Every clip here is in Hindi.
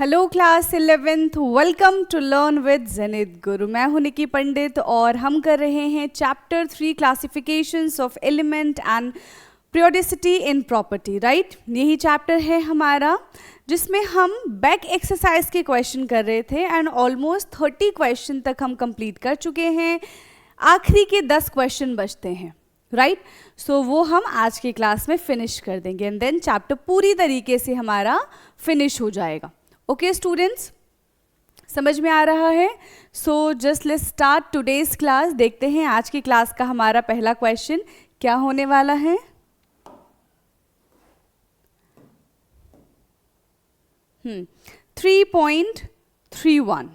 Hello class 11th, welcome to learn with Zenith Guru. मैं हूं निकी पंडित और हम कर रहे हैं chapter 3 classifications of element and periodicity in property. Right, यही चैप्टर है हमारा जिसमें हम बैक एक्सरसाइज के क्वेश्चन कर रहे थे एंड ऑलमोस्ट 30 क्वेश्चन तक हम कंप्लीट कर चुके हैं। आखिरी के 10 क्वेश्चन बचते हैं। राइट, सो वो हम आज की क्लास में फिनिश कर देंगे एंड देन चैप्टर पूरी तरीके से हमारा फिनिश हो जाएगा। ओके स्टूडेंट्स, समझ में आ रहा है? So just let's start today's class. देखते हैं आज की क्लास का हमारा पहला क्वेश्चन क्या होने वाला है। 3.31।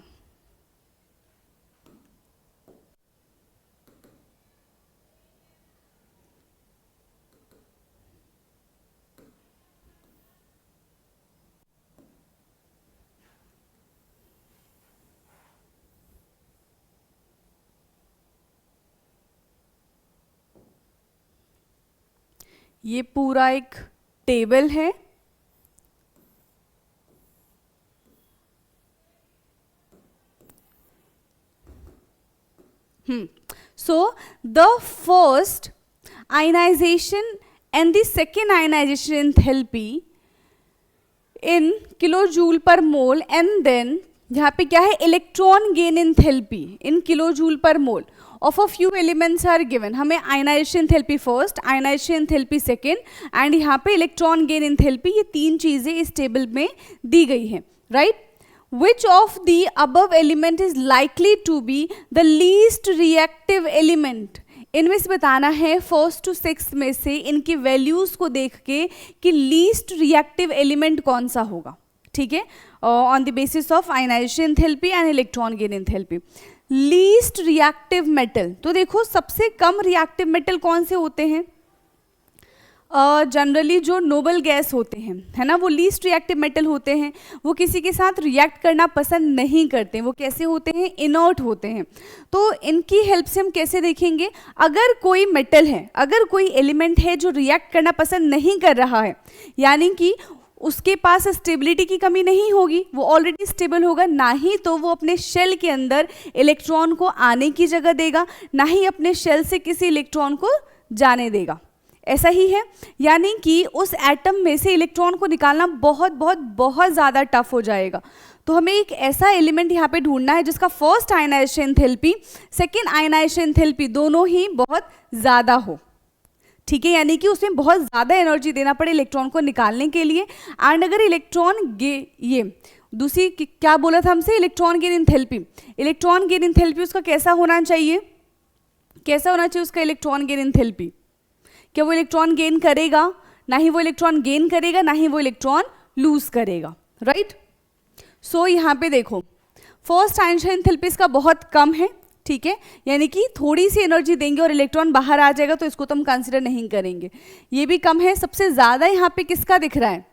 ये पूरा एक टेबल है। So the first ionization and the second ionization enthalpy in kilojoule per mole and then यहाँ पे क्या है, electron gain enthalpy in kilojoule per mole of a few elements are given. हमें ionisation enthalpy first, ionization enthalpy second and यहाँ पे इलेक्ट्रॉन गेन एंथैल्पी, ये तीन चीजें इस टेबल में दी गई हैं। Right, which of the above element is likely to be the least reactive element? इनमें से बताना है फर्स्ट टू सिक्स में से इनकी वैल्यूज को देख के कि लीस्ट रिएक्टिव एलिमेंट कौन सा होगा। ठीक है, on the basis of ionization enthalpy and electron gain enthalpy. Least reactive metal, तो देखो सबसे कम रिएक्टिव मेटल कौन से होते हैं? जनरली जो नोबल गैस होते हैं, है ना, वो लीस्ट रिएक्टिव मेटल होते हैं। वो किसी के साथ रिएक्ट करना पसंद नहीं करते, वो कैसे होते हैं? इनर्ट होते हैं। तो इनकी हेल्प से हम कैसे देखेंगे? अगर कोई मेटल है, अगर कोई एलिमेंट है जो रिएक्ट करना पसंद नहीं कर रहा है, यानी कि उसके पास स्टेबिलिटी की कमी नहीं होगी, वो ऑलरेडी स्टेबल होगा, ना ही तो वो अपने शेल के अंदर इलेक्ट्रॉन को आने की जगह देगा, ना ही अपने शेल से किसी इलेक्ट्रॉन को जाने देगा। ऐसा ही है, यानी कि उस एटम में से इलेक्ट्रॉन को निकालना बहुत बहुत बहुत ज़्यादा टफ हो जाएगा। तो हमें एक ऐसा एलिमेंट यहाँ पे ढूंढना है जिसका first ionization enthalpy, second ionization enthalpy दोनों ही बहुत ज़्यादा हो। ठीक है, यानी कि उसमें बहुत ज़्यादा एनर्जी देना पड़े इलेक्ट्रॉन को निकालने के लिए। एंड अगर इलेक्ट्रॉन ये दूसरी क्या बोला था हमसे, electron gain enthalpy. Electron gain enthalpy उसका कैसा होना चाहिए? कैसा होना चाहिए उसका इलेक्ट्रॉन गेन एंथैल्पी? क्या वो इलेक्ट्रॉन गेन करेगा? ना ही वो इलेक्ट्रॉन गेन करेगा, ना ही वो इलेक्ट्रॉन लूज करेगा। राइट, सो यहाँ पे देखो फर्स्ट आयनाइजेशन एंथैल्पी इसका बहुत कम है। ठीक है, यानी कि थोड़ी सी एनर्जी देंगे और इलेक्ट्रॉन बाहर आ जाएगा, तो इसको तो हम कंसिडर नहीं करेंगे। ये भी कम है। सबसे ज़्यादा यहाँ पे किसका दिख रहा है?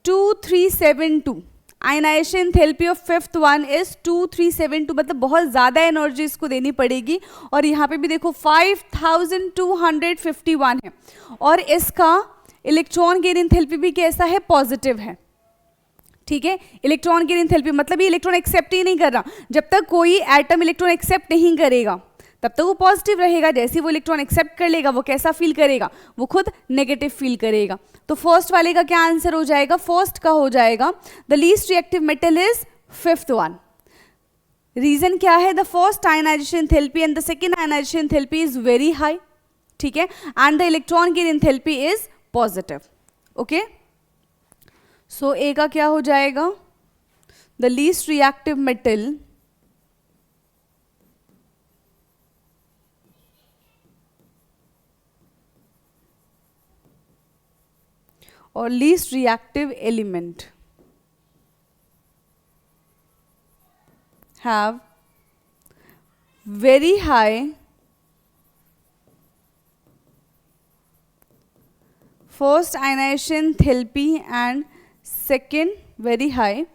2372। Ionization enthalpy of fifth one is 2372, मतलब बहुत ज़्यादा एनर्जी इसको देनी पड़ेगी। और यहाँ पे भी देखो 5251 है और इसका इलेक्ट्रॉन गेन एंथैल्पी भी कैसा है? पॉजिटिव है। ठीक है, इलेक्ट्रॉन गेन एंथैल्पी मतलब ये इलेक्ट्रॉन एक्सेप्ट ही नहीं कर रहा। जब तक कोई एटम इलेक्ट्रॉन एक्सेप्ट नहीं करेगा तब तक वो पॉजिटिव रहेगा। जैसे ही वो इलेक्ट्रॉन एक्सेप्ट कर लेगा वो कैसा फील करेगा? वो खुद नेगेटिव फील करेगा। तो फर्स्ट वाले का क्या आंसर हो जाएगा? फर्स्ट का हो जाएगा the least reactive metal is fifth one. Reason क्या है? The first ionization enthalpy and the second ionization enthalpy is very high. ठीक है, and the electron gain enthalpy is positive. Okay, so A का क्या हो जाएगा? द लीस्ट रिएक्टिव मेटल और least reactive element have very high first ionization enthalpy and second very high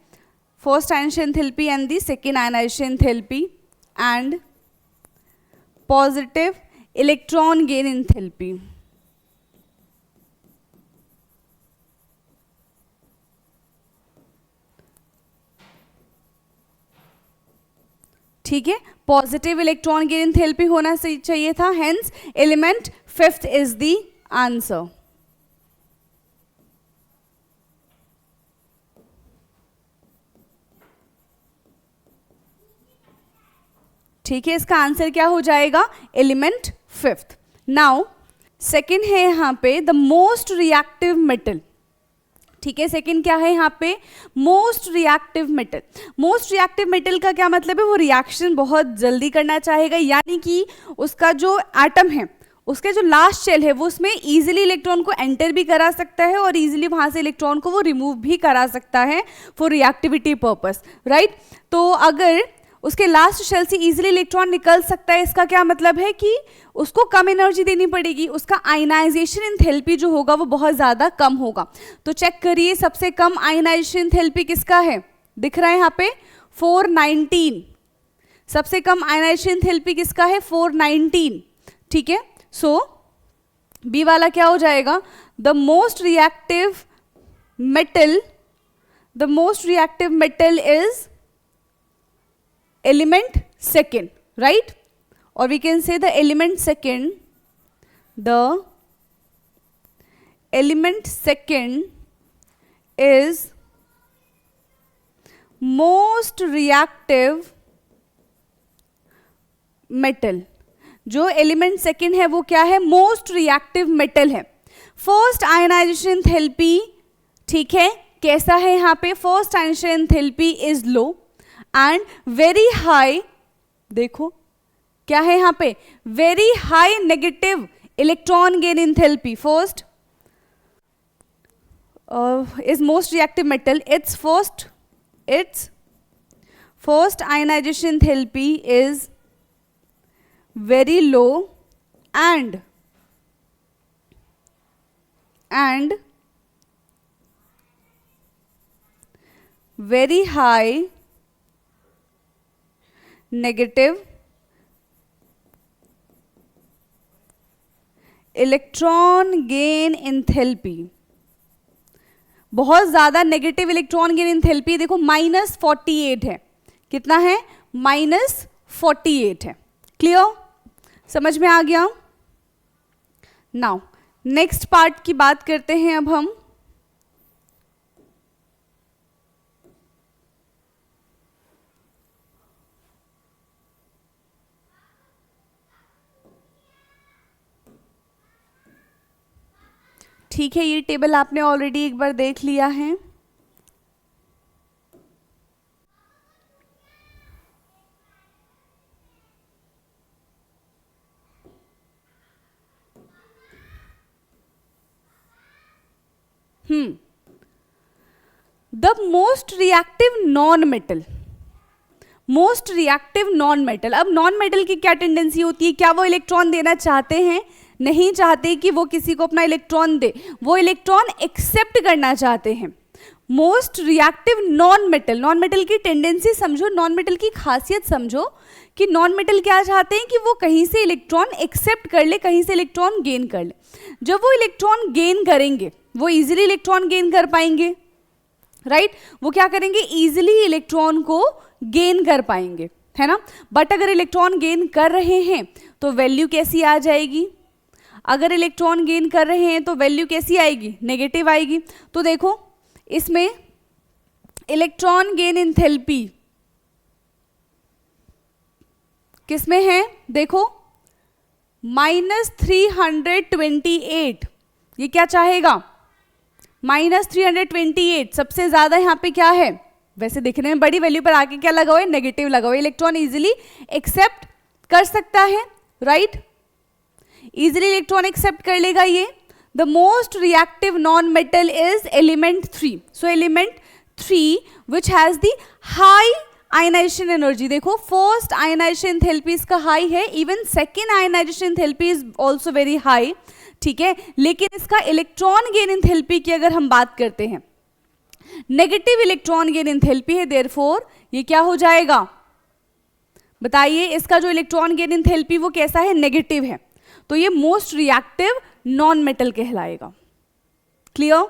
first ionization enthalpy and the second ionization enthalpy and positive electron gain enthalpy. ठीक है, पॉजिटिव इलेक्ट्रॉन गेन एंथैल्पी होना चाहिए था, hence element fifth is the answer. ठीक है, इसका आंसर क्या हो जाएगा, एलिमेंट फिफ्थ। नाउ सेकेंड है यहाँ पे द मोस्ट रिएक्टिव मेटल। ठीक है, सेकेंड क्या है यहाँ पे, most reactive metal. Most reactive metal का क्या मतलब है, वो रिएक्शन बहुत जल्दी करना चाहेगा, यानी कि उसका जो एटम है, उसके जो लास्ट शेल है, वो उसमें इजीली इलेक्ट्रॉन को एंटर भी करा सकता है और इजीली वहाँ से इलेक्ट्रॉन को वो रिमूव भी करा सकता है फॉर रिएक्टिविटी पर्पस, राइट। तो अगर उसके लास्ट शेल से इजीली इलेक्ट्रॉन निकल सकता है, इसका क्या मतलब है कि उसको कम एनर्जी देनी पड़ेगी, उसका आयनाइजेशन एंथैल्पी जो होगा वो बहुत ज़्यादा कम होगा। तो चेक करिए, सबसे कम आयनाइजेशन एंथैल्पी किसका है, दिख रहा है यहाँ पे 419। सबसे कम आयनाइजेशन एंथैल्पी किसका है, 419। ठीक है, सो बी वाला क्या हो जाएगा, the most reactive metal, the most reactive metal is element second, right? Or we can say the element second, the element second is most reactive metal। जो एलिमेंट सेकेंड है वो क्या है, मोस्ट रिएक्टिव मेटल है। फर्स्ट आयनाइजेशन एंथैल्पी, ठीक है, कैसा है यहाँ पे, first ionization enthalpy is low and very high, देखो क्या है यहाँ पे, very high negative electron gain enthalpy. First is most reactive metal, its first ionization enthalpy is very low and very high negative electron gain enthalpy. बहुत ज्यादा नेगेटिव इलेक्ट्रॉन गेन एंथैल्पी, देखो -48 है, कितना है, -48 है। क्लियर, समझ में आ गया। नाउ नेक्स्ट पार्ट की बात करते हैं अब हम। ठीक है, ये टेबल आपने ऑलरेडी एक बार देख लिया है। The most reactive non metal, most reactive non metal. अब नॉन मेटल की क्या टेंडेंसी होती है, क्या वो इलेक्ट्रॉन देना चाहते हैं, नहीं चाहते कि वो किसी को अपना इलेक्ट्रॉन दे, वो इलेक्ट्रॉन एक्सेप्ट करना चाहते हैं। Most reactive non metal, non metal की टेंडेंसी समझो, नॉन मेटल की खासियत समझो कि नॉन मेटल क्या चाहते हैं कि वो कहीं से इलेक्ट्रॉन एक्सेप्ट कर ले, कहीं से इलेक्ट्रॉन गेन कर ले। जब वो इलेक्ट्रॉन गेन करेंगे, वो इजीली इलेक्ट्रॉन गेन कर पाएंगे, राइट, वो क्या करेंगे, इजीली इलेक्ट्रॉन को गेन कर पाएंगे, है ना। बट अगर इलेक्ट्रॉन गेन कर रहे हैं तो वैल्यू कैसी आ जाएगी, अगर इलेक्ट्रॉन गेन कर रहे हैं तो वैल्यू कैसी आएगी, नेगेटिव आएगी। तो देखो इसमें इलेक्ट्रॉन गेन एंथैल्पी किसमें है, देखो -328, ये क्या चाहेगा, -328 सबसे ज्यादा यहाँ पे क्या है, वैसे देखने में बड़ी वैल्यू पर आके क्या लगा हुआ है, नेगेटिव लगा हुआ है। इलेक्ट्रॉन इजीली एक्सेप्ट कर सकता है, राइट, इजीली इलेक्ट्रॉन एक्सेप्ट कर लेगा ये। The most reactive non metal is element 3। So element 3 which has the high ionization energy, देखो फर्स्ट आयनाइजेशन एंथैल्पी इसका हाई है, even second ionization enthalpy is also very high, ठीक है। लेकिन इसका इलेक्ट्रॉन गेन एंथैल्पी की अगर हम बात करते हैं, नेगेटिव इलेक्ट्रॉन गेन एंथैल्पी है, देयरफॉर ये क्या हो जाएगा, बताइए, इसका जो इलेक्ट्रॉन गेन एंथैल्पी वो कैसा है, नेगेटिव है। तो ये मोस्ट रिएक्टिव नॉन मेटल कहलाएगा। Clear,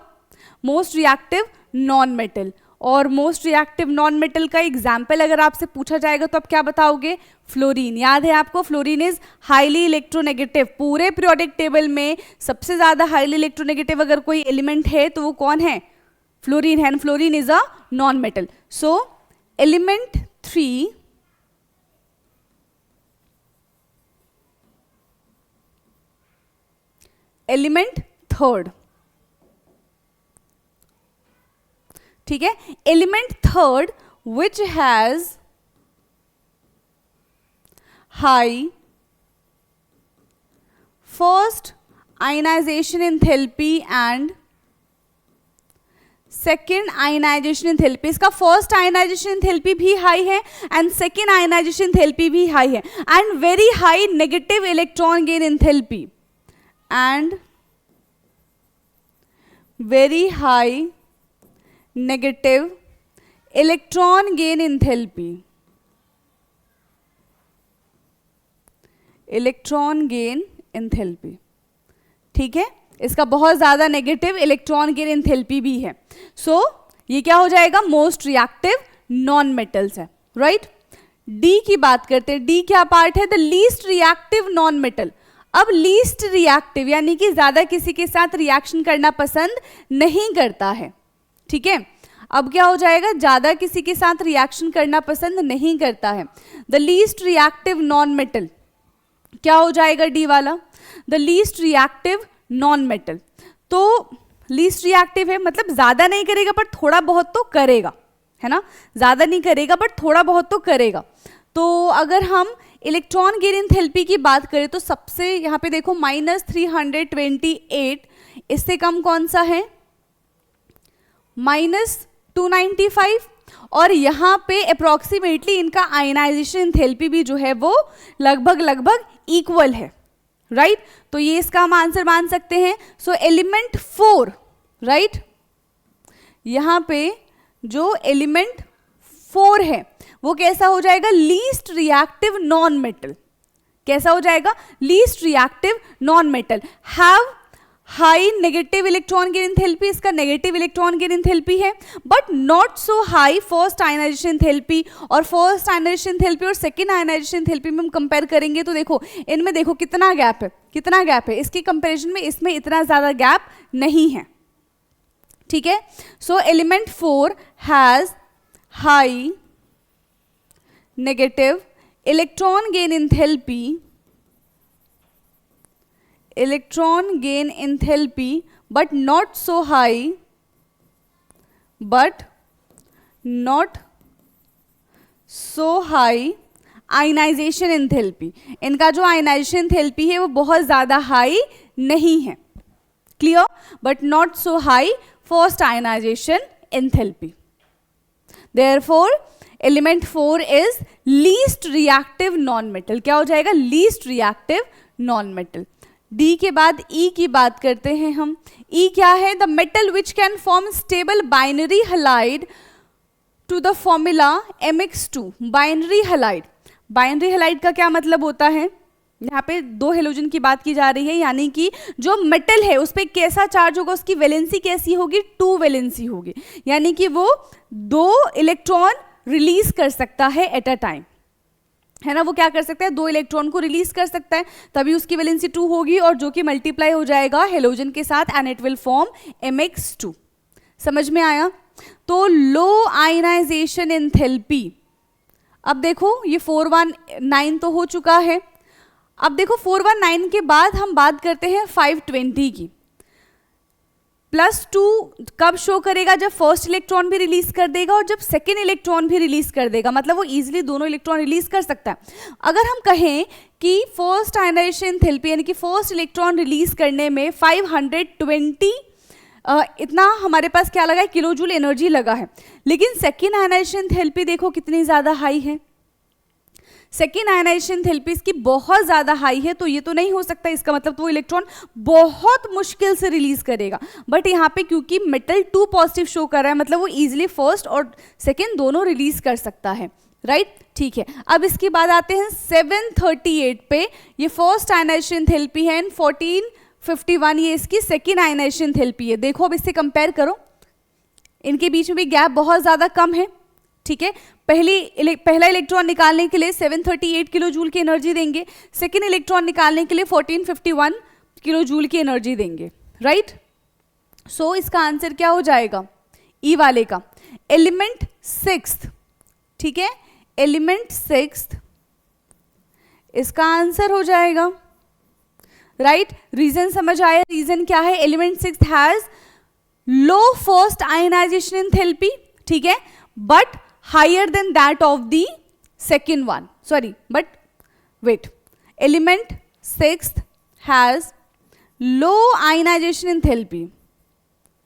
most reactive non metal. और मोस्ट रिएक्टिव नॉन मेटल का एग्जाम्पल अगर आपसे पूछा जाएगा तो आप क्या बताओगे? फ्लोरीन। याद है आपको, फ्लोरीन इज हाईली इलेक्ट्रोनेगेटिव। पूरे पीरियोडिक टेबल में सबसे ज्यादा हाईली इलेक्ट्रोनेगेटिव अगर कोई एलिमेंट है तो वो कौन है? फ्लोरीन है। Fluorine is a non metal. So element 3 element 3rd, ठीक है, element 3rd which has high first ionization enthalpy and second ionization enthalpy. इसका फर्स्ट आयनाइजेशन एंथैल्पी भी हाई है एंड सेकेंड आयनाइजेशन एंथैल्पी भी हाई है and very high negative electron gain enthalpy and very high negative electron gain enthalpy, electron gain enthalpy, ठीक है, इसका बहुत ज्यादा नेगेटिव इलेक्ट्रॉन गेन एंथैल्पी भी है। सो ये क्या हो जाएगा? मोस्ट रिएक्टिव नॉन मेटल्स है, राइट। डी की बात करते हैं। डी क्या पार्ट है? The least reactive non metal. अब लीस्ट रिएक्टिव यानी कि ज्यादा किसी के साथ रिएक्शन करना पसंद नहीं करता है, ठीक है। अब क्या हो जाएगा? ज्यादा किसी के साथ रिएक्शन करना पसंद नहीं करता है। The least reactive non metal क्या हो जाएगा? डी वाला, the least reactive non metal. तो लीस्ट रिएक्टिव है मतलब ज्यादा नहीं करेगा पर थोड़ा बहुत तो करेगा, है ना। ज्यादा नहीं करेगा बट थोड़ा बहुत तो करेगा। तो अगर हम इलेक्ट्रॉन गेन एंथैल्पी की बात करें तो सबसे यहाँ पे देखो -328, इससे कम कौन सा है? -295, और यहाँ पे अप्रोक्सीमेटली इनका आयनाइजेशन एंथैल्पी भी जो है वो लगभग इक्वल है, राइट। तो ये इसका हम आंसर मान सकते हैं। सो एलिमेंट 4, राइट, यहाँ पे जो एलिमेंट 4 है वो कैसा हो जाएगा? Least reactive non metal. कैसा हो जाएगा? Least reactive non metal. Have high negative electron gain enthalpy, इसका नेगेटिव इलेक्ट्रॉन गेन एंथैल्पी है but not so high first ionization enthalpy. और फर्स्ट आयनाइजेशन एंथैल्पी और सेकेंड आयनाइजेशन एंथैल्पी में हम कंपेयर करेंगे तो देखो इनमें देखो कितना गैप है, कितना गैप है। इसके कंपेरिजन में इसमें इतना ज्यादा गैप नहीं है, ठीक है। So element 4 has high negative electron gain enthalpy, but not so high, ionization enthalpy. इनका जो आयनाइजेशन एंथैल्पी है वो बहुत ज्यादा हाई नहीं है, clear, but not so high first ionization enthalpy. Therefore element 4 is least reactive non metal. क्या हो जाएगा? Least reactive non metal. D के बाद ई की बात करते हैं हम। ई क्या है? The metal which can form stable binary halide to the formula mx2। Binary halide, binary halide का क्या मतलब होता है? यहाँ पे 2 हेलोजन की बात की जा रही है, यानी कि जो मेटल है उस पर कैसा चार्ज होगा, उसकी वैलेंसी कैसी होगी? 2 वैलेंसी होगी, यानी कि वो 2 इलेक्ट्रॉन रिलीज कर सकता है एट अ टाइम, है ना। वो क्या कर सकता है? 2 इलेक्ट्रॉन को रिलीज कर सकता है, तभी उसकी वैलेंसी 2 होगी और जो कि मल्टीप्लाई हो जाएगा हेलोजन के साथ and it will form mx2। समझ में आया? तो लो आयनाइजेशन एंथैल्पी। अब देखो ये 419 तो हो चुका है। अब देखो 419 के बाद हम बात करते हैं 520 की। +2 कब शो करेगा? जब फर्स्ट इलेक्ट्रॉन भी रिलीज कर देगा और जब सेकेंड इलेक्ट्रॉन भी रिलीज कर देगा, मतलब वो इजीली दोनों इलेक्ट्रॉन रिलीज कर सकता है। अगर हम कहें कि फर्स्ट आयनाइजेशन एंथैल्पी यानी कि फर्स्ट इलेक्ट्रॉन रिलीज करने में 520 इतना हमारे पास क्या लगा है? किलोजूल एनर्जी लगा है, लेकिन सेकेंड आयनाइजेशन एंथैल्पी देखो कितनी ज्यादा हाई है। सेकेंड आयनाइजेशन एंथैल्पी इसकी बहुत ज्यादा हाई है, तो ये तो नहीं हो सकता, इसका मतलब तो वो इलेक्ट्रॉन बहुत मुश्किल से रिलीज करेगा। बट यहाँ पे क्योंकि मेटल 2 पॉजिटिव शो कर रहा है, मतलब वो इजीली फर्स्ट और सेकेंड दोनों रिलीज कर सकता है, राइट, ठीक है। अब इसके बाद आते हैं 738 पे, ये फर्स्ट आयनाइजेशन एंथैल्पी है, 1451 ये इसकी सेकेंड आयनाइजेशन एंथैल्पी है। देखो अब इससे कंपेयर करो, इनके बीच में भी गैप बहुत ज़्यादा कम है, ठीक है। पहला इलेक्ट्रॉन निकालने के लिए 738 किलो जूल की एनर्जी देंगे, सेकेंड इलेक्ट्रॉन निकालने के लिए 1451 किलो जूल की एनर्जी देंगे, राइट। सो इसका आंसर क्या हो जाएगा ई वाले का, एलिमेंट सिक्स्थ, ठीक है, एलिमेंट सिक्स्थ इसका आंसर हो जाएगा, राइट। रीजन समझ आया, रीजन क्या है, element sixth has low first ionization enthalpy, ठीक है, but higher than that of the second one, sorry but wait, element sixth has low ionization enthalpy,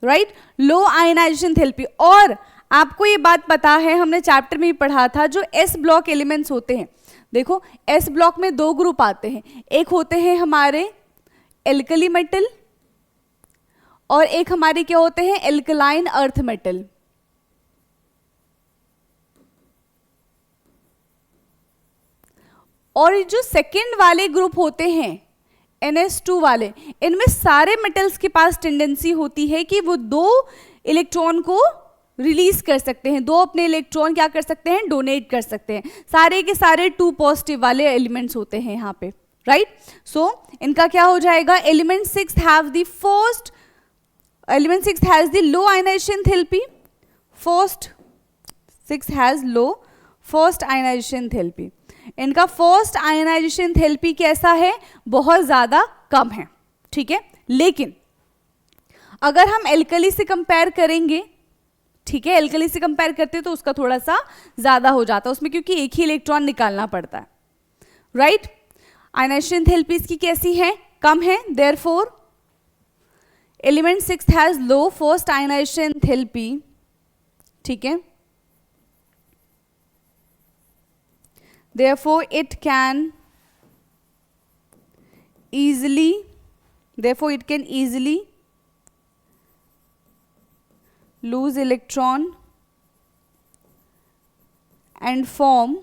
right, low ionization enthalpy. और आपको ये बात पता है, हमने चैप्टर में भी पढ़ा था, जो एस ब्लॉक एलिमेंट्स होते हैं, देखो एस ब्लॉक में दो ग्रुप आते हैं, एक होते हैं हमारे एल्कली मेटल और एक हमारे क्या होते हैं, एल्कलाइन अर्थ मेटल। और जो सेकेंड वाले ग्रुप होते हैं NS2 वाले, इनमें सारे मेटल्स के पास टेंडेंसी होती है कि वो दो इलेक्ट्रॉन को रिलीज कर सकते हैं, दो अपने इलेक्ट्रॉन क्या कर सकते हैं, डोनेट कर सकते हैं। सारे के सारे 2 पॉजिटिव वाले एलिमेंट्स होते हैं यहाँ पे, राइट। सो इनका क्या हो जाएगा, element six have the first, element six has the low ionization enthalpy, first six has low first ionization enthalpy. इनका फर्स्ट आयनाइजेशन एंथैल्पी कैसा है, बहुत ज़्यादा कम है, ठीक है। लेकिन अगर हम एल्कली से कंपेयर करेंगे, ठीक है, एल्कली से कंपेयर करते हैं तो उसका थोड़ा सा ज़्यादा हो जाता है उसमें, क्योंकि एक ही इलेक्ट्रॉन निकालना पड़ता है, राइट। आयनाइजेशन एंथैल्पी इसकी कैसी है, कम है, therefore element six has low first ionization enthalpy, ठीक है। Therefore, it can easily lose electron and form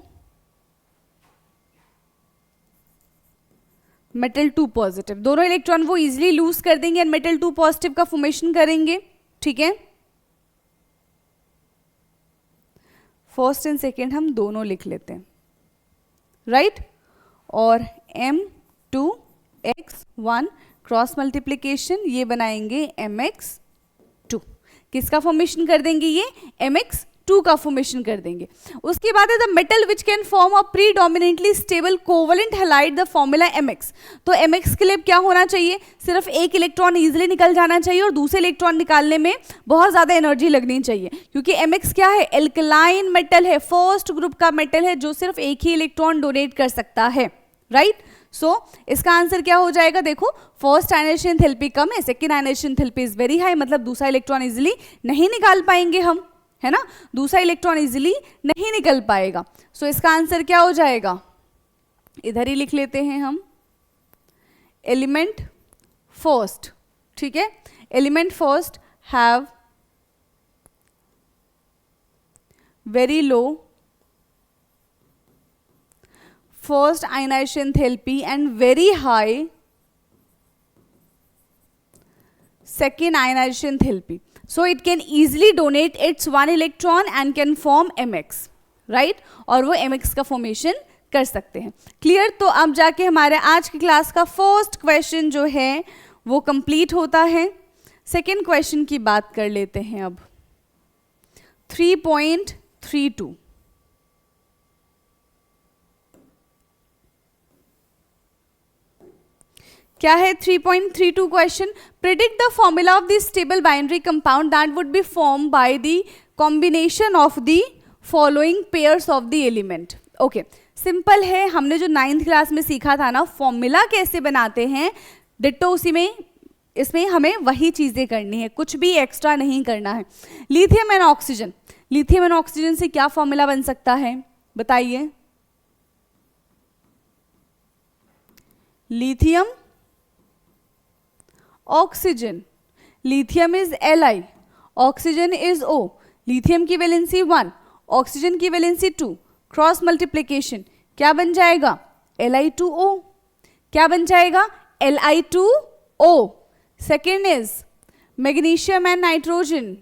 metal 2 positive. दोनों इलेक्ट्रॉन वो इजिली लूज कर देंगे और मेटल 2 पॉजिटिव का फॉर्मेशन करेंगे, ठीक है। फर्स्ट एंड सेकेंड हम दोनों लिख लेते हैं, राइट। और M2X1 क्रॉस मल्टीप्लीकेशन ये बनाएंगे MX2, किसका फॉर्मेशन कर देंगे, ये MX2 का फॉर्मेशन कर देंगे। उसके बाद है the metal which can form a predominantly stable covalent halide, the formula MX। तो MX के लिए क्या होना चाहिए, सिर्फ एक इलेक्ट्रॉन इजीली निकल जाना चाहिए और दूसरे इलेक्ट्रॉन निकालने में बहुत ज़्यादा एनर्जी लगनी चाहिए, क्योंकि MX क्या है, एल्कलाइन मेटल है, फर्स्ट ग्रुप का मेटल है जो सिर्फ एक ही इलेक्ट्रॉन डोनेट कर सकता है, राइट। सो इसका आंसर क्या हो जाएगा, देखो फर्स्ट आयनाइजेशन एंथैल्पी कम है, second ionization enthalpy is very high, मतलब दूसरा इलेक्ट्रॉन इजीली नहीं निकाल पाएंगे हम, है ना, दूसरा इलेक्ट्रॉन इजीली नहीं निकल पाएगा। सो इसका आंसर क्या हो जाएगा, इधर ही लिख लेते हैं हम, एलिमेंट फर्स्ट, ठीक है, element first have very low first ionization enthalpy and very high second ionization enthalpy. So it can easily donate its one electron and can form MX, right? और वो MX का फॉर्मेशन कर सकते हैं। क्लियर? तो अब जाके हमारे आज की क्लास का फर्स्ट क्वेश्चन जो है वो कंप्लीट होता है। सेकेंड क्वेश्चन की बात कर लेते हैं अब। 3.32 क्या है 3.32 question? Predict the formula of the stable binary compound that would be form by the combination of the following pairs of the element. Okay, simple है, हमने जो 9th क्लास में सीखा था ना फॉर्मूला कैसे बनाते हैं, डिट्टो उसी में इसमें हमें वही चीज़ें करनी है, कुछ भी एक्स्ट्रा नहीं करना है। Lithium and oxygen, lithium and oxygen से क्या फॉर्मूला बन सकता है बताइए? Lithium oxygen, lithium is Li, oxygen is O, lithium की वैलेंसी 1, ऑक्सीजन की वैलेंसी 2, क्रॉस मल्टीप्लिकेशन क्या बन जाएगा? Li2O। क्या बन जाएगा? Li2O। Second is magnesium and nitrogen,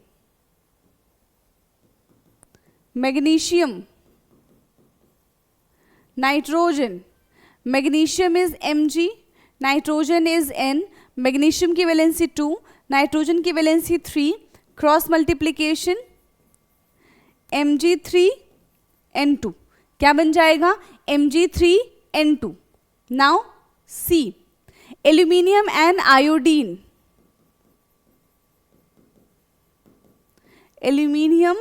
magnesium, nitrogen, magnesium is Mg, nitrogen is N, magnesium की वैलेंसी 2, नाइट्रोजन की वैलेंसी 3, क्रॉस मल्टीप्लीकेशन Mg3N2, क्या बन जाएगा Mg3N2। Now C, aluminium and iodine, aluminium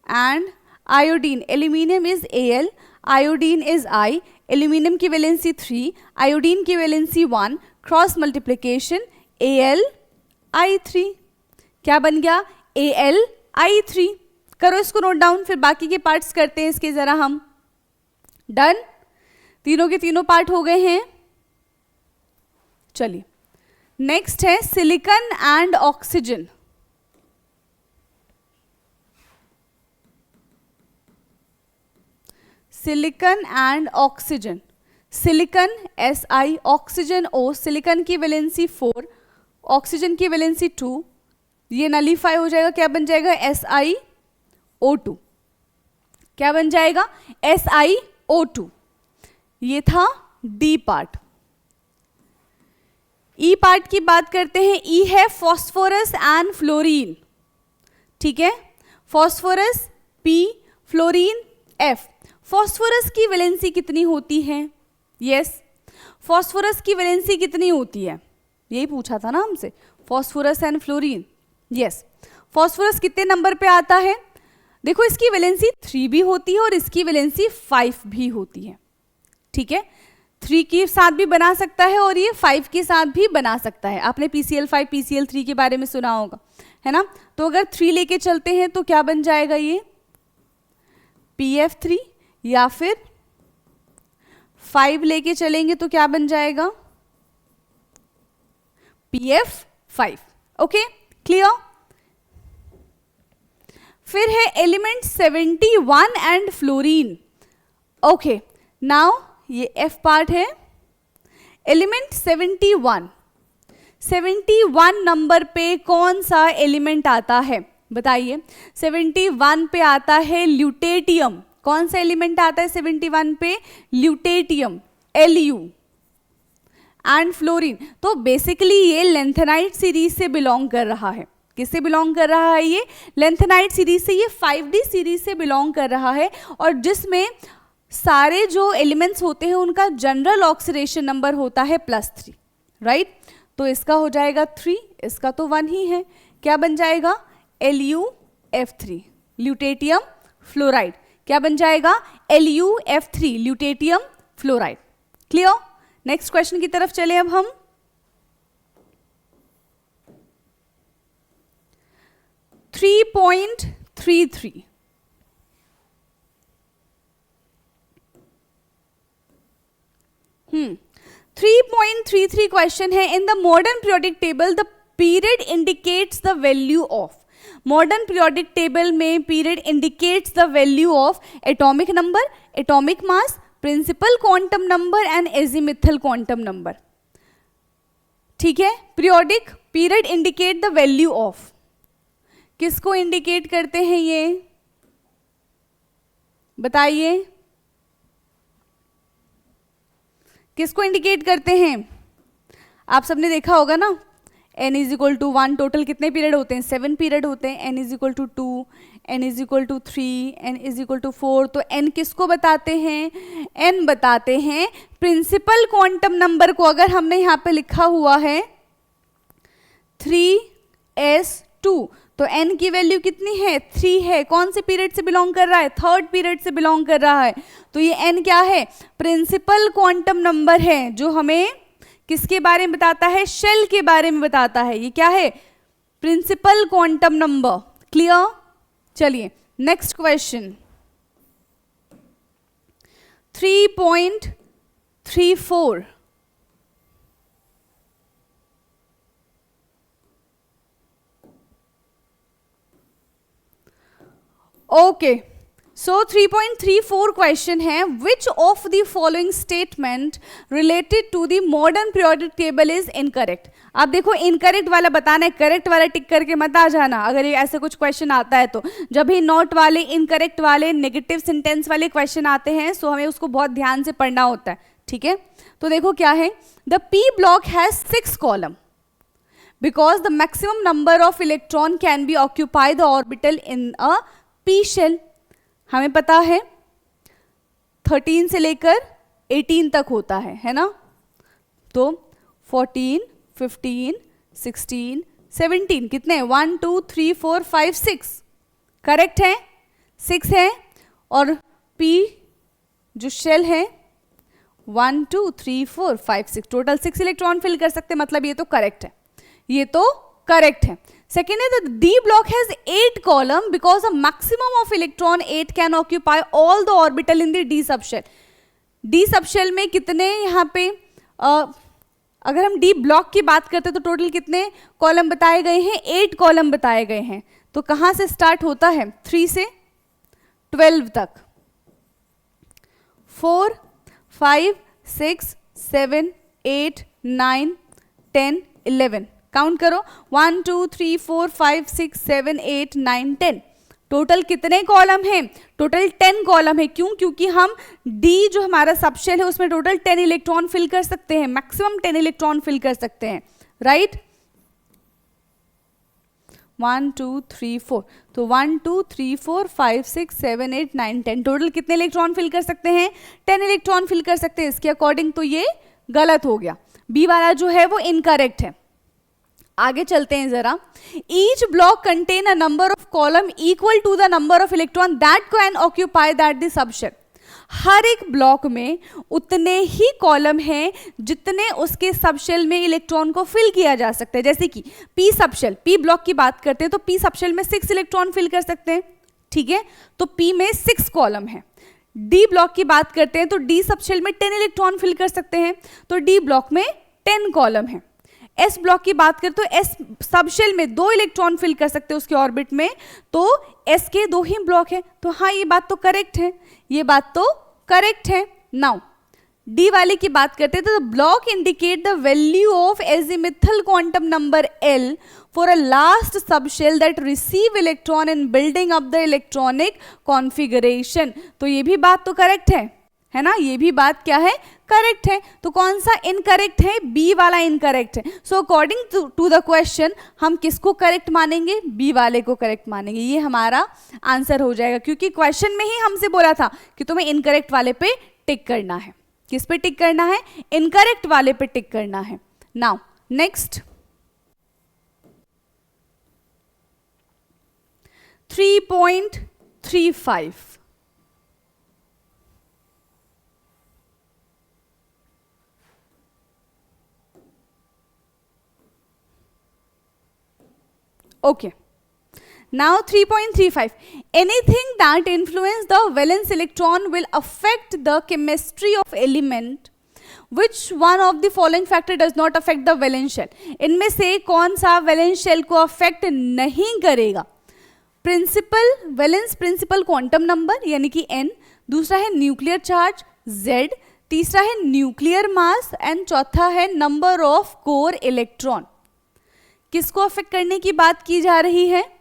and iodine, aluminium is Al, iodine is I, aluminium की वैलेंसी 3, आयोडीन की वैलेंसी 1, क्रॉस मल्टीप्लीकेशन Al(I3), क्या बन गया Al(I3)। करो इसको नोट डाउन, फिर बाकी के पार्ट्स करते हैं इसके जरा हम। डन, तीनों के तीनों पार्ट हो गए हैं। चलिए नेक्स्ट है silicon and oxygen. Silicon and oxygen, silicon Si, oxygen O, silicon की वैलेंसी 4, ऑक्सीजन की वैलेंसी 2, ये नलीफाई हो जाएगा, क्या बन जाएगा SiO2, क्या बन जाएगा SiO2। ये था डी पार्ट। ई पार्ट की बात करते हैं। ई है फॉस्फोरस एंड फ्लोरीन, ठीक है, phosphorus P, fluorine F। Phosphorus की वैलेंसी कितनी होती है? यस, फॉस्फोरस की वैलेंसी कितनी होती है, यही पूछा था ना हमसे, phosphorus and fluorine. Yes, phosphorus कितने नंबर पे आता है? देखो इसकी वैलेंसी 3 भी होती है और इसकी वैलेंसी 5 भी होती है, ठीक है, 3 के साथ भी बना सकता है और ये 5 के साथ भी बना सकता है। आपने PCl5 PCl3 के बारे में सुना होगा, है ना। तो अगर 3 लेके चलते हैं तो क्या बन जाएगा ये PF3, या फिर 5 लेके चलेंगे तो क्या बन जाएगा PF5। Okay, clear. फिर है element 71 and fluorine. Okay, now ये F पार्ट है। एलिमेंट 71 नंबर पे कौन सा एलिमेंट आता है बताइए? 71 पे आता है ल्यूटेटियम। कौन सा एलिमेंट आता है 71 पे? Lutetium, Lu। एंड फ्लोरीन, तो बेसिकली ये लेंथेनाइट सीरीज से बिलोंग कर रहा है। किससे बिलोंग कर रहा है ये? लेंथेनाइट सीरीज से। ये 5D सीरीज से बिलोंग कर रहा है, और जिसमें सारे जो एलिमेंट्स होते हैं उनका जनरल ऑक्सीडेशन नंबर होता है +3, राइट। तो इसका हो जाएगा 3, इसका तो 1 ही है, क्या बन जाएगा LuF3, ल्यूटेटियम फ्लोराइड। क्या बन जाएगा LuF3, lutetium fluoride. Clear. Next question की तरफ चले अब हम। थ्री 3.33 क्वेश्चन है। In the modern periodic table the period indicates the value of. Modern periodic table में period indicates the value of atomic number, atomic mass, principal quantum number and azimuthal quantum number, ठीक है। Periodic period indicate the value of, किसको इंडिकेट करते हैं ये बताइए? किसको इंडिकेट करते हैं? आप सबने देखा होगा ना, n = 1, टोटल कितने पीरियड होते हैं? 7 पीरियड होते हैं। n = 2, n = 3, n = 4। तो n किसको बताते हैं? n बताते हैं प्रिंसिपल क्वांटम नंबर को। अगर हमने यहाँ पे लिखा हुआ है 3s2, तो n की वैल्यू कितनी है? 3 है। कौन से पीरियड से बिलोंग कर रहा है? 3rd पीरियड से बिलोंग कर रहा है। तो ये n क्या है? प्रिंसिपल क्वांटम नंबर है, जो हमें किसके बारे में बताता है? शेल के बारे में बताता है। ये क्या है? Principal quantum number. क्लियर। चलिए next question 3.34। Okay, so 3.34 question है, which of the following statement related to the modern periodic table is incorrect. आप देखो इनकरेक्ट वाला बताना है, करेक्ट वाला टिक करके मत आ जाना अगर ये ऐसे कुछ क्वेश्चन आता है तो। जब भी नॉट वाले, इनकरेक्ट वाले, नेगेटिव सेंटेंस वाले क्वेश्चन आते हैं सो हमें उसको बहुत ध्यान से पढ़ना होता है, ठीक है। तो देखो क्या है, the P block has 6 column because the maximum number of electron can be occupy the orbital in a p shell। हमें पता है 13 से लेकर 18 तक होता है ना। तो 14, 15, 16, 17 कितने, 1 2 3 4 5 6 करेक्ट है, 6 है। और p जो शेल है 1 2 3 4 5 6 टोटल 6 इलेक्ट्रॉन फिल कर सकते, मतलब ये तो करेक्ट है, ये तो करेक्ट है। सेकेंड है D block has 8 column because a maximum of electron 8 can occupy all the orbital in the D subshell. D subshell में कितने यहाँ पे अगर हम डी ब्लॉक की बात करते हैं तो टोटल कितने कॉलम बताए गए हैं, 8 कॉलम बताए गए हैं। तो कहाँ से स्टार्ट होता है, 3 से 12 तक, 4 5 6 7 8 9 10 11 काउंट करो, 1 2 3 4 5 6 7 8 9 10 टोटल कितने कॉलम हैं, टोटल 10 कॉलम है। क्यों, क्योंकि हम डी जो हमारा सबशेल है उसमें टोटल 10 इलेक्ट्रॉन फिल कर सकते हैं, मैक्सिमम 10 इलेक्ट्रॉन फिल कर सकते हैं, राइट। 1 2 3 4 तो 1 2 3 4 5 6 7 8 9 10 टोटल कितने इलेक्ट्रॉन फिल कर सकते हैं, 10 इलेक्ट्रॉन फिल कर सकते हैं। इसके अकॉर्डिंग तो ये गलत हो गया, बी वाला जो है वो इनकरेक्ट है। आगे चलते हैं जरा। Each block contain a number of column equal to the number of electron that can occupy that the subshell. हर एक ब्लॉक में उतने ही कॉलम हैं जितने उसके सबशेल में इलेक्ट्रॉन को फिल किया जा सकता है। जैसे कि पी सबशेल, पी ब्लॉक की बात करते हैं तो पी सबशेल में 6 इलेक्ट्रॉन फिल कर सकते हैं, ठीक है, तो पी में 6 कॉलम है। डी ब्लॉक की बात करते हैं तो डी सबशेल में 10 इलेक्ट्रॉन फिल कर सकते हैं, तो डी ब्लॉक में 10 कॉलम है। एस ब्लॉक की बात करें तो एस सबशेल में 2 इलेक्ट्रॉन फिल कर सकते हैं उसके ऑर्बिट में, तो एस के 2 ही ब्लॉक है। तो हाँ ये बात तो करेक्ट है, ये बात तो करेक्ट है। नाउ डी वाले की बात करते हैं तो block indicate the value of azimuthal quantum number L for a last subshell that receive electron in building up the electronic configuration. तो ये भी बात तो करेक्ट है ना, ये भी बात क्या है, करेक्ट है। तो कौन सा इनकरेक्ट है, बी वाला इनकरेक्ट है। So according to the question हम किसको करेक्ट मानेंगे, बी वाले को करेक्ट मानेंगे, ये हमारा आंसर हो जाएगा। क्योंकि क्वेश्चन में ही हमसे बोला था कि तुम्हें इनकरेक्ट वाले पे टिक करना है। किस पे टिक करना है, इनकरेक्ट वाले पे टिक करना है। Now next 3.35 Okay. Now 3.35. Anything that influence the valence electron will affect the chemistry of element. Which one of the following factor does not affect the valence shell? इनमें से कौन सा valence shell को affect नहीं करेगा? Principal valence principal quantum number यानी कि n, दूसरा है न्यूक्लियर चार्ज z, तीसरा है न्यूक्लियर मास एंड चौथा है नंबर ऑफ कोर इलेक्ट्रॉन। किसको अफेक्ट करने की बात की जा रही है,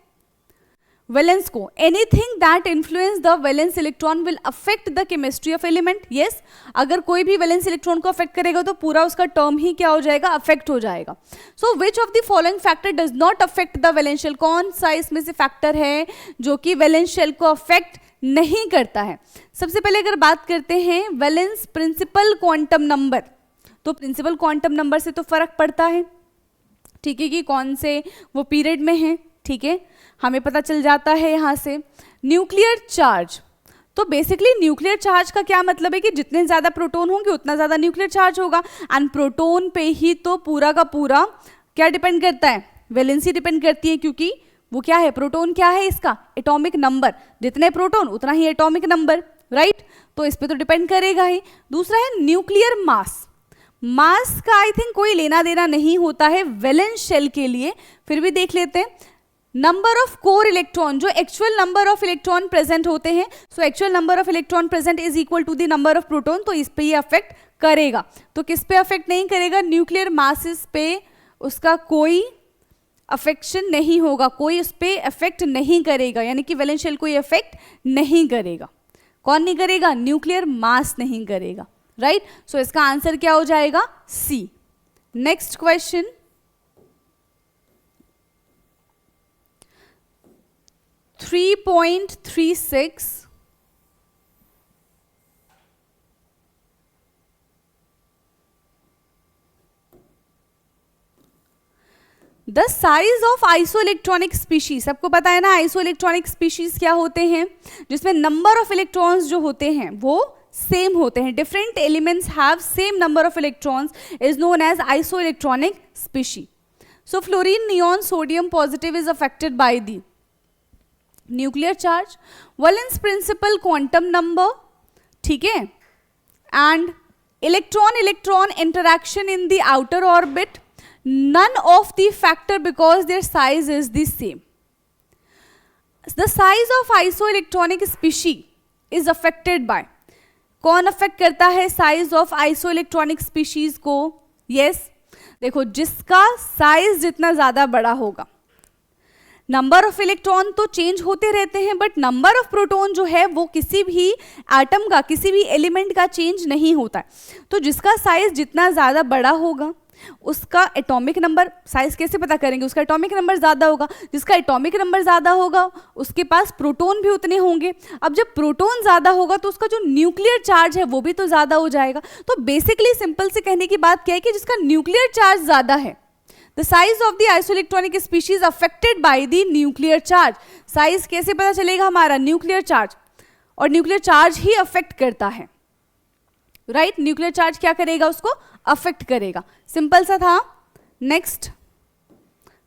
वैलेंस को। Anything that influence the valence electron will affect the chemistry of element. Yes, अगर कोई भी वैलेंस इलेक्ट्रॉन को अफेक्ट करेगा तो पूरा उसका टर्म ही क्या हो जाएगा, अफेक्ट हो जाएगा। So which of the following factor does not affect the valence shell, कौन सा इसमें से फैक्टर है जो कि वैलेंस शेल को अफेक्ट नहीं करता है। सबसे पहले अगर बात करते हैं वैलेंस प्रिंसिपल क्वांटम नंबर, तो प्रिंसिपल क्वांटम नंबर से तो फर्क पड़ता है, ठीक है, कि कौन से वो पीरियड में है, ठीक है, हमें पता चल जाता है यहाँ से। न्यूक्लियर चार्ज, तो बेसिकली न्यूक्लियर चार्ज का क्या मतलब है कि जितने ज़्यादा प्रोटॉन होंगे उतना ज़्यादा न्यूक्लियर चार्ज होगा, एंड प्रोटॉन पे ही तो पूरा का पूरा क्या डिपेंड करता है, वैलेंसी डिपेंड करती है, क्योंकि वो क्या है, प्रोटॉन क्या है इसका एटॉमिक नंबर, जितने प्रोटॉन उतना ही एटॉमिक नंबर, राइट, तो इस पर तो डिपेंड करेगा ही। दूसरा है न्यूक्लियर मास, मास का आई थिंक कोई लेना देना नहीं होता है वैलेंस शेल के लिए, फिर भी देख लेते हैं। नंबर ऑफ कोर इलेक्ट्रॉन, जो actual number of electron present होते हैं, so actual number of electron present is equal to the number of proton, तो इस पे ये अफेक्ट करेगा। तो किस पे अफेक्ट नहीं करेगा? न्यूक्लियर मासेस पे उसका कोई अफेक्शन नहीं होगा, कोई उस पर अफेक्ट नहीं करेगा, यानी कि वैलेंस शेल कोई अफेक्ट नहीं करेगा। कौन नहीं करेगा? न्यूक्लियर मास नहीं करेगा, राइट। सो इसका आंसर क्या हो जाएगा? C. Next question, 3.36 the size of isoelectronic species. सबको पता है ना आइसोइलेक्ट्रॉनिक स्पीशीज क्या होते हैं? जिसमें नंबर ऑफ इलेक्ट्रॉन्स जो होते हैं वो सेम होते हैं। Different elements have same number of electrons is known as isoelectronic species. So fluorine, neon, sodium positive is affected by the nuclear charge, valence principal, quantum number, ठीक है, and electron electron interaction in the outer orbit, none of the factor because their size is the same. The size of isoelectronic species is affected by, कौन अफेक्ट करता है साइज ऑफ आइसोइलेक्ट्रॉनिक स्पीशीज को? यस, देखो जिसका साइज जितना ज्यादा बड़ा होगा, नंबर ऑफ इलेक्ट्रॉन तो चेंज होते रहते हैं बट नंबर ऑफ प्रोटॉन जो है वो किसी भी एटम का, किसी भी एलिमेंट का चेंज नहीं होता है। तो जिसका साइज जितना ज्यादा बड़ा होगा उसका एटॉमिक नंबर, साइज कैसे पता करेंगे? उसका एटॉमिक नंबर ज्यादा होगा, जिसका एटॉमिक नंबर ज्यादा होगा उसके पास प्रोटॉन भी उतने होंगे। अब जब प्रोटॉन ज्यादा होगा तो उसका जो न्यूक्लियर चार्ज है वो भी तो ज्यादा हो जाएगा। तो बेसिकली सिंपल से कहने की बात क्या है कि जिसका न्यूक्लियर चार्ज ज्यादा है, the size of the isoelectronic species affected by the nuclear charge. Size कैसे पता चलेगा हमारा? न्यूक्लियर चार्ज, और न्यूक्लियर चार्ज ही अफेक्ट करता है, राइट। न्यूक्लियर चार्ज क्या करेगा? उसको अफेक्ट करेगा। सिंपल सा था। नेक्स्ट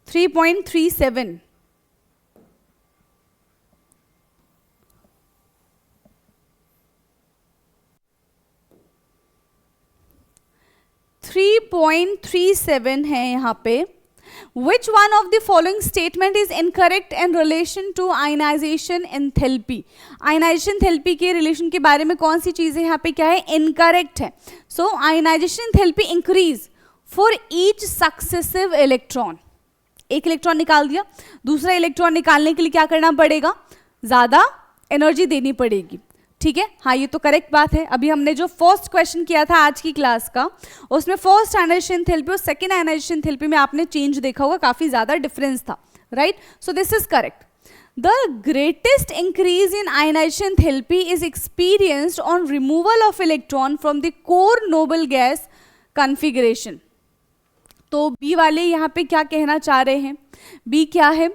3.37, है यहां पे। Which one of the following statement is incorrect in relation to ionization enthalpy? Ionization enthalpy के रिलेशन के बारे में कौन सी चीजें यहाँ पे क्या है? इनकरेक्ट है। So ionization enthalpy increase for each successive electron. एक इलेक्ट्रॉन निकाल दिया, दूसरा इलेक्ट्रॉन निकालने के लिए क्या करना पड़ेगा? ज्यादा एनर्जी देनी पड़ेगी, ठीक है। हाँ, ये तो करेक्ट बात है। अभी हमने जो फर्स्ट क्वेश्चन किया था आज की क्लास का, उसमें फर्स्ट आयनाइजेशन एंथैल्पी और सेकंड आयनाइजेशन एंथैल्पी में आपने चेंज देखा होगा, काफी ज्यादा डिफरेंस था, right. So this is correct. The greatest increase in ionization enthalpy is experienced on removal of electron from the core noble gas configuration. तो बी वाले यहाँ पे क्या कहना चाह रहे हैं? बी क्या है?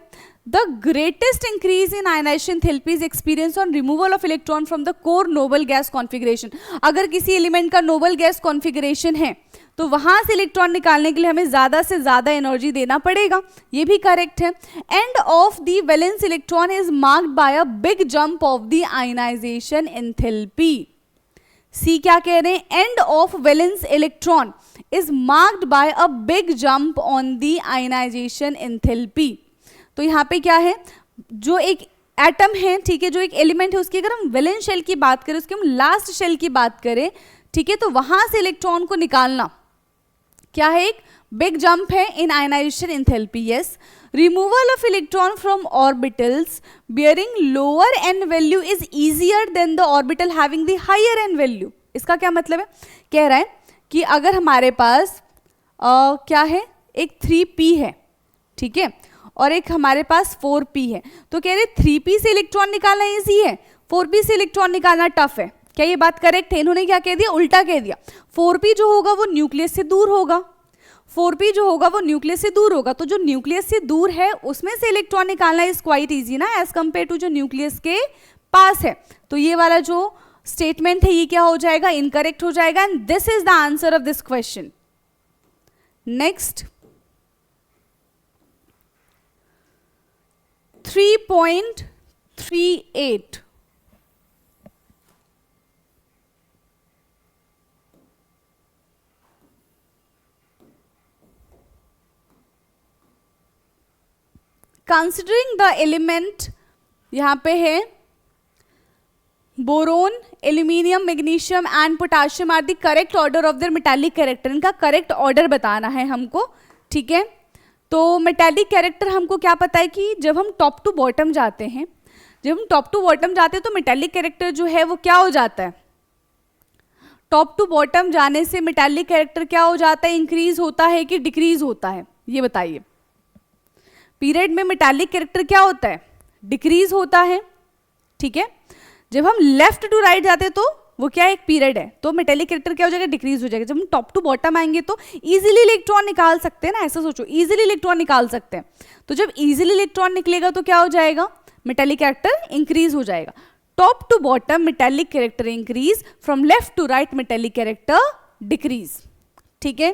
The greatest increase in ionization enthalpy is experienced on removal of electron from the core noble gas configuration. अगर किसी एलिमेंट का नोबल गैस कॉन्फ़िगरेशन है तो वहां से इलेक्ट्रॉन निकालने के लिए हमें ज्यादा से ज्यादा एनर्जी देना पड़ेगा, ये भी करेक्ट है। End of the valence electron is marked by a big jump of the ionisation enthalpy. C क्या कह रहे हैं? End of valence electron is marked by a big jump on the ionisation enthalpy. तो यहाँ पे क्या है? जो एक एटम है, ठीक है, जो एक एलिमेंट है, उसकी अगर हम वैलेंस शेल की बात करें, उसके हम लास्ट शेल की बात करें, ठीक है, तो वहां से इलेक्ट्रॉन को निकालना क्या है? एक बिग जंप है in ionization enthalpy. Yes, removal of electron from orbitals bearing lower N value is easier than the orbital having the higher N value. इसका क्या मतलब है? कह रहा है कि अगर हमारे पास क्या है, एक 3p है, ठीक है, और एक हमारे पास 4p है, तो कह रहे 3p से इलेक्ट्रॉन निकालना इजी है, 4p से इलेक्ट्रॉन निकालना टफ है। क्या ये बात करेक्ट है? इन्होंने क्या कह दिया? उल्टा कह दिया। 4p जो होगा वो न्यूक्लियस से दूर होगा, 4p जो होगा वो न्यूक्लियस से दूर होगा, तो जो न्यूक्लियस से दूर है उसमें से इलेक्ट्रॉन निकालना इज क्वाइट इजी ना, एज कंपेयर टू जो न्यूक्लियस के पास है। तो ये वाला जो स्टेटमेंट है ये क्या हो जाएगा? इनकरेक्ट हो जाएगा। And this is the answer of this question. Next 3.38, considering the element, यहाँ पे है boron, aluminium, magnesium and potassium are the correct order of their metallic character, इनका करेक्ट ऑर्डर बताना है हमको, ठीक है। तो मेटालिक कैरेक्टर हमको क्या पता है कि जब हम टॉप टू बॉटम जाते हैं, तो मेटालिक कैरेक्टर जो है वो क्या हो जाता है, टॉप टू बॉटम जाने से मेटालिक कैरेक्टर क्या हो जाता है, इंक्रीज होता है कि डिक्रीज होता है, ये बताइए। पीरियड में मेटालिक कैरेक्टर क्या होता है, डिक्रीज होता है, ठीक है। जब हम लेफ्ट टू राइट जाते हैं तो वो क्या एक पीरियड है, तो मेटालिक कैरेक्टर क्या हो जाएगा, डिक्रीज हो जाएगा। जब हम टॉप टू बॉटम आएंगे तो इजीली इलेक्ट्रॉन निकाल सकते हैं ना, ऐसा सोचो, इजीली इलेक्ट्रॉन निकाल सकते हैं। तो जब इजीली इलेक्ट्रॉन निकलेगा तो क्या हो जाएगा, मेटालिक कैरेक्टर इंक्रीज हो जाएगा। Top to bottom metallic character increase, from left to right metallic character decrease, ठीक है।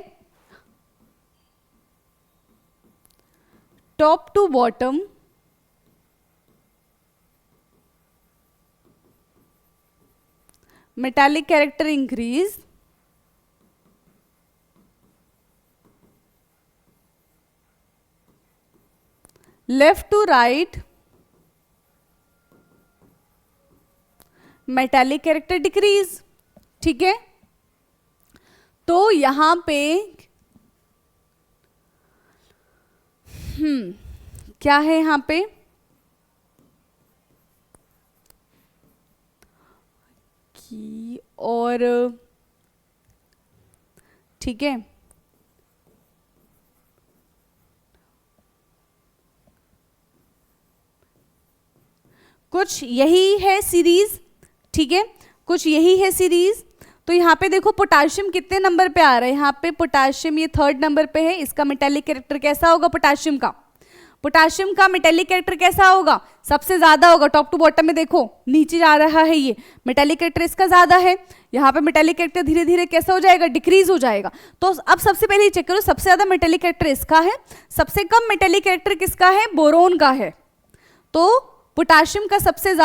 Top to bottom metallic character increase, left to right metallic character decrease, ठीक है। तो यहां पे क्या है, यहां पे और ठीक है, कुछ यही है सीरीज, ठीक है, कुछ यही है सीरीज। तो यहाँ पे देखो पोटाशियम कितने नंबर पे आ रहा है, यहाँ पे पोटाशियम ये 3rd नंबर पे है, इसका मेटालिक कैरेक्टर कैसा होगा, पोटाशियम का मेटालिक कैरेक्टर कैसा होगा, सबसे ज्यादा होगा। टॉप टू बॉटम में देखो नीचे जा रहा है, ये मेटालिक कैरेक्टर इसका ज्यादा है, यहाँ पे मेटालिक कैरेक्टर धीरे धीरे कैसा हो जाएगा, डिक्रीज हो जाएगा। तो अब सबसे पहले चेक करो, सबसे ज्यादा मेटालिक कैरेक्टर इसका है, सबसे कम मेटालिक कैरेक्टर किसका है, बोरोन का है। तो पोटाशियम का सबसे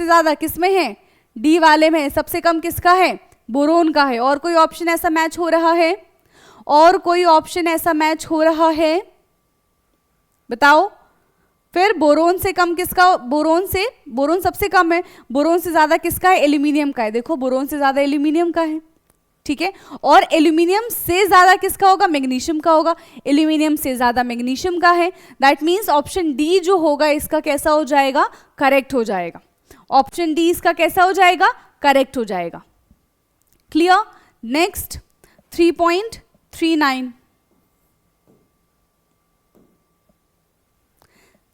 ज्यादा किसमें है, डी वाले में, सबसे कम किसका है, बोरोन का है। और कोई ऑप्शन ऐसा मैच हो रहा है, और कोई ऑप्शन ऐसा मैच हो रहा है, बताओ। फिर बोरोन से कम किसका, बोरोन सबसे कम है, बोरोन से ज्यादा किसका है, एल्यूमिनियम का है। देखो बोरोन से ज्यादा एल्यूमिनियम का है, ठीक है। और एल्यूमिनियम से ज्यादा किसका होगा, मैग्नीशियम का होगा, एल्यूमिनियम से ज्यादा मैग्नीशियम का है। दैट मीन्स ऑप्शन डी जो होगा इसका कैसा हो जाएगा, करेक्ट हो जाएगा। ऑप्शन डी इसका कैसा हो जाएगा, करेक्ट हो जाएगा। Clear. Next 3.39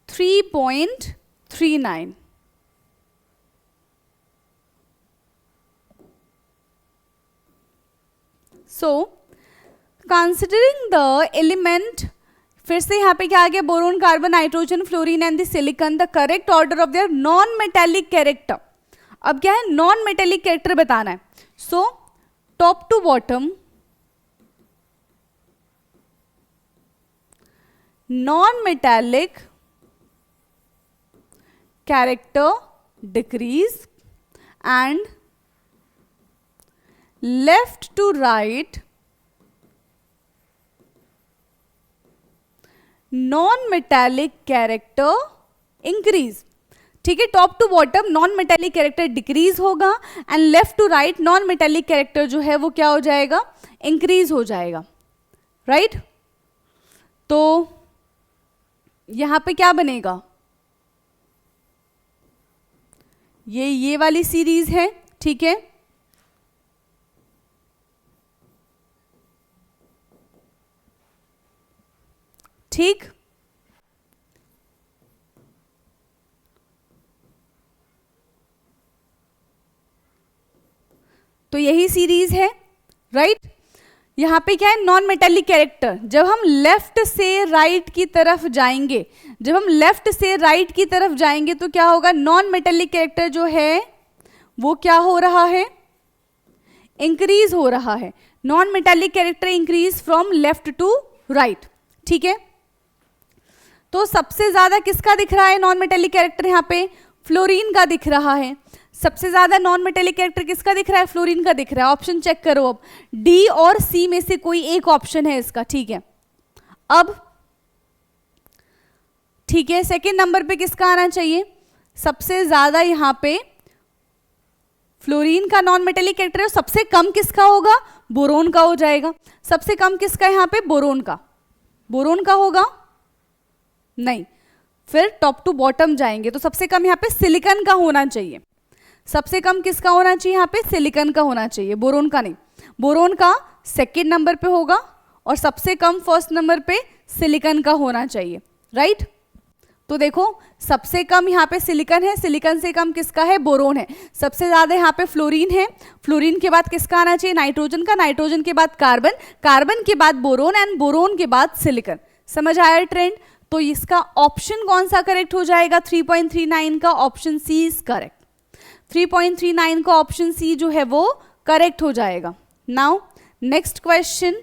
3.39 so considering the element, फिर से यहाँ पे क्या आ गया, boron, carbon, nitrogen, fluorine and the silicon, the correct order of their non metallic character. अब क्या है, नॉन मेटालिक कैरेक्टर बताना है। So top to bottom non metallic character decrease and left to right non metallic character increase, ठीक है। Top to bottom non metallic character decrease होगा and left to right non metallic character जो है वो क्या हो जाएगा, इंक्रीज हो जाएगा, राइट। तो यहां पे क्या बनेगा, ये वाली सीरीज है, ठीक है। ठीक, तो यही सीरीज है, राइट। यहाँ पे क्या है, नॉन मेटालिक कैरेक्टर। जब हम लेफ्ट से राइट की तरफ जाएंगे, तो क्या होगा, नॉन मेटालिक कैरेक्टर जो है वो क्या हो रहा है, इंक्रीज हो रहा है। Non metallic character increase from left to right, ठीक है। तो सबसे ज्यादा किसका दिख रहा है नॉन मेटालिक कैरेक्टर, यहाँ पे फ्लोरीन का दिख रहा है। सबसे ज्यादा नॉन मेटेलिक कैरेक्टर किसका दिख रहा है, फ्लोरीन का दिख रहा है। ऑप्शन चेक करो, अब डी और सी में से कोई एक ऑप्शन है इसका, ठीक है। अब ठीक है, सेकेंड नंबर पे किसका आना चाहिए? सबसे ज्यादा यहाँ पे फ्लोरीन का नॉन मेटेलिक कैरेक्टर है, सबसे कम किसका होगा? बोरोन का हो जाएगा। सबसे कम किसका यहाँ पे? बोरोन का। बोरोन का होगा? नहीं। फिर टॉप टू बॉटम जाएंगे तो सबसे कम यहाँ पे सिलिकॉन का होना चाहिए। सबसे कम किसका होना चाहिए यहाँ पे? सिलिकॉन का होना चाहिए, बोरोन का नहीं। बोरोन का सेकेंड नंबर पे होगा और सबसे कम फर्स्ट नंबर पे सिलिकॉन का होना चाहिए, राइट? तो देखो सबसे कम यहाँ पे सिलिकॉन है, सिलिकॉन से कम किसका है? बोरोन है। सबसे ज्यादा यहाँ पे फ्लोरीन है, फ्लोरीन के बाद किसका आना चाहिए? नाइट्रोजन का। नाइट्रोजन के बाद कार्बन, कार्बन के बाद बोरोन एंड बोरोन के बाद सिलिकॉन। समझ आया ट्रेंड? तो इसका ऑप्शन कौन सा करेक्ट हो जाएगा? 3.39 का ऑप्शन सी इज करेक्ट। 3.39 का ऑप्शन सी जो है वो करेक्ट हो जाएगा। Now next question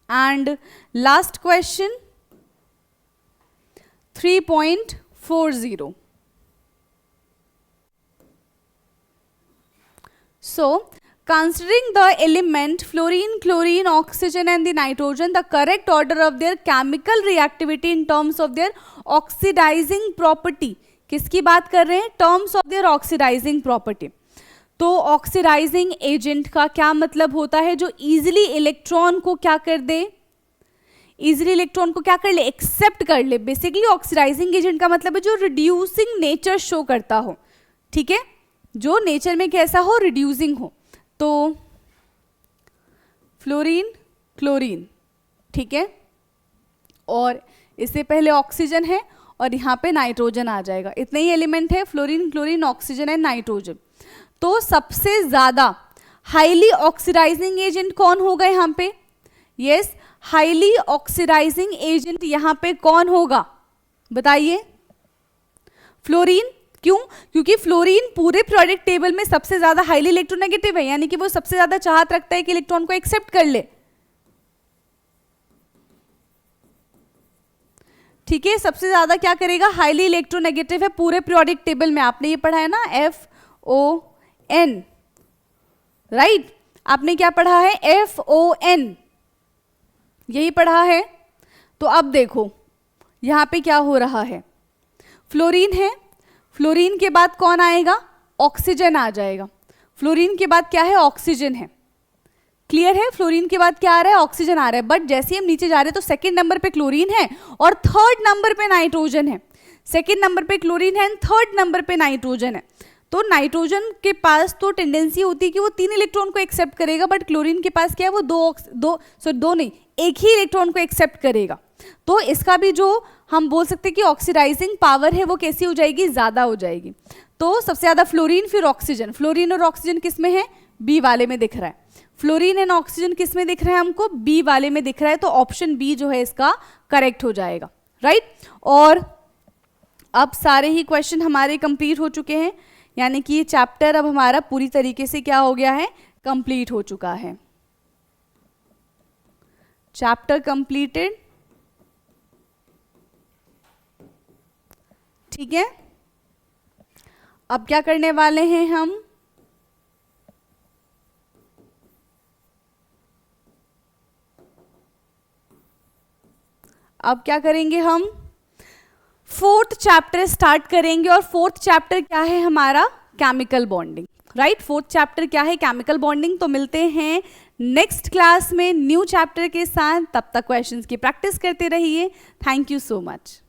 and last question 3.40. So, considering the element fluorine, chlorine, oxygen and the nitrogen, the correct order of their chemical reactivity in terms of their oxidizing property. किसकी बात कर रहे हैं? Terms of their oxidizing property. तो ऑक्सीडाइजिंग एजेंट का क्या मतलब होता है? जो इजिली इलेक्ट्रॉन को क्या कर दे? इजिली इलेक्ट्रॉन को क्या कर ले? एक्सेप्ट कर ले। बेसिकली ऑक्सीडाइजिंग एजेंट का मतलब है जो रिड्यूसिंग नेचर शो करता हो, ठीक है? जो नेचर में कैसा हो? रिड्यूसिंग हो। तो फ्लोरीन, क्लोरीन, ठीक है, और इससे पहले ऑक्सीजन है और यहाँ पे नाइट्रोजन आ जाएगा। इतने ही एलिमेंट है, fluorine, chlorine, oxygen and nitrogen. तो सबसे ज्यादा हाईली ऑक्सीडाइजिंग एजेंट कौन होगा यहाँ पे? यस, हाईली ऑक्सीडाइजिंग एजेंट यहाँ पे कौन होगा? बताइए। फ्लोरीन। क्यों? क्योंकि फ्लोरीन पूरे प्रोडक्ट टेबल में सबसे ज्यादा हाईली इलेक्ट्रोनेगेटिव है, यानी कि वो सबसे ज्यादा चाहत रखता है कि इलेक्ट्रॉन को एक्सेप्ट कर ले, ठीक है? सबसे ज्यादा क्या करेगा? हाईली इलेक्ट्रोनेगेटिव है पूरे प्रोडक्ट टेबल में। आपने ये पढ़ा है ना, FON, राइट? आपने क्या पढ़ा है? FON, यही पढ़ा है। तो अब देखो यहां पे क्या हो रहा है? फ्लोरीन है, फ्लोरीन के बाद कौन आएगा? ऑक्सीजन आ जाएगा। फ्लोरीन के बाद क्या है? ऑक्सीजन है। क्लियर है? फ्लोरीन के बाद क्या आ रहा है? ऑक्सीजन आ रहा है। बट जैसे हम नीचे जा रहे हैं तो सेकंड नंबर पे क्लोरीन है और थर्ड नंबर पे नाइट्रोजन है। सेकंड नंबर पे क्लोरीन है, थर्ड नंबर पे नाइट्रोजन है। तो नाइट्रोजन के पास तो टेंडेंसी होती है कि वो 3 इलेक्ट्रॉन को एक्सेप्ट करेगा, बट क्लोरीन के पास क्या है? वो दो नहीं, एक ही इलेक्ट्रॉन को एक्सेप्ट करेगा। तो इसका भी जो हम बोल सकते हैं कि ऑक्सीडाइजिंग पावर है वो कैसी हो जाएगी? ज्यादा हो जाएगी। तो सबसे ज्यादा फ्लोरीन, फिर ऑक्सीजन। फ्लोरीन और ऑक्सीजन किस में है? बी वाले में दिख रहा है। फ्लोरीन एंड ऑक्सीजन किस में दिख रहा है हमको? बी वाले में दिख रहा है। तो ऑप्शन बी जो है इसका करेक्ट हो जाएगा, राइट? और अब सारे ही क्वेश्चन हमारे कंप्लीट हो चुके हैं, यानी कि ये चैप्टर अब हमारा पूरी तरीके से क्या हो गया है? कंप्लीट हो चुका है। चैप्टर कंप्लीटेड, ठीक है? अब क्या करने वाले हैं हम? अब क्या करेंगे हम? फोर्थ चैप्टर स्टार्ट करेंगे। और फोर्थ चैप्टर क्या है हमारा? Chemical bonding, right? Fourth chapter क्या है? Chemical bonding. तो मिलते हैं नेक्स्ट क्लास में न्यू चैप्टर के साथ। तब तक क्वेश्चंस की प्रैक्टिस करते रहिए। Thank you so much.